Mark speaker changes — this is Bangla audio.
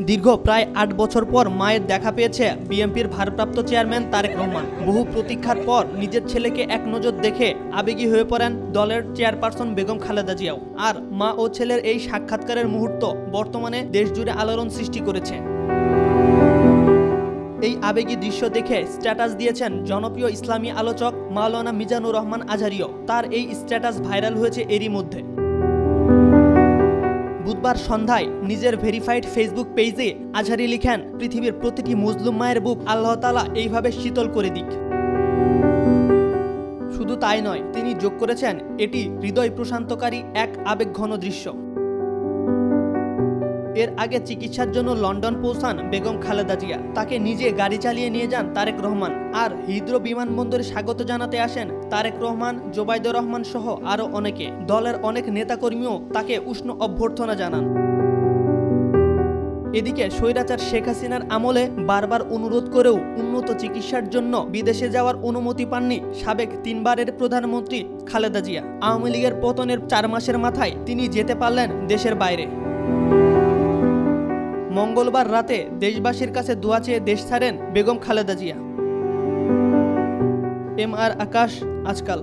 Speaker 1: দীর্ঘ প্রায় ৮ বছর পর মায়ের দেখা পেয়েছে বিএনপির ভারপ্রাপ্ত চেয়ারম্যান তারেক রহমান। বহু প্রতীক্ষার পর নিজের ছেলেকে এক নজর দেখে আবেগী হয়ে পড়েন দলের চেয়ারপারসন বেগম খালেদা জিয়াও। আর মা ও ছেলের এই সাক্ষাৎকারের মুহূর্ত বর্তমানে দেশজুড়ে আলোড়ন সৃষ্টি করেছে। এই আবেগী দৃশ্য দেখে স্ট্যাটাস দিয়েছেন জনপ্রিয় ইসলামী আলোচক মাওলানা মিজানুর রহমান আজহারীও। তার এই স্ট্যাটাস ভাইরাল হয়েছে এরই মধ্যে। বুধবার সন্ধ্যায় নিজের ভেরিফাইড ফেসবুক পেজে আজহারী লিখেন, পৃথিবীর প্রতিটি মুসলিম মায়ের বুক আল্লাহ তাআলা এইভাবে শীতল করে দিক। শুধু তাই নয়, তিনি যোগ করেছেন, এটি হৃদয় প্রশান্তকারী এক আবেগঘন দৃশ্য। এর আগে চিকিৎসার জন্য লন্ডন পৌঁছান বেগম খালেদা জিয়া। তাকে নিজে গাড়ি চালিয়ে নিয়ে যান তারেক রহমান। আর হিথ্রো বিমানবন্দরে স্বাগত জানাতে আসেন তারেক রহমান, জোবাইদুর রহমান সহ আরও অনেকে। দলের অনেক নেতাকর্মীও তাকে উষ্ণ অভ্যর্থনা জানান। এদিকে স্বৈরাচার শেখ হাসিনার আমলে বারবার অনুরোধ করেও উন্নত চিকিৎসার জন্য বিদেশে যাওয়ার অনুমতি পাননি সাবেক 3 বারের প্রধানমন্ত্রী খালেদা জিয়া। আওয়ামী লীগের পতনের 4 মাসের মাথায় তিনি যেতে পারলেন দেশের বাইরে। মঙ্গলবার রাতে দেশবাসীর কাছে দোয়া চেয়ে দেশ ছাড়েন বেগম খালেদা জিয়া। MR আকাশ, আজকাল।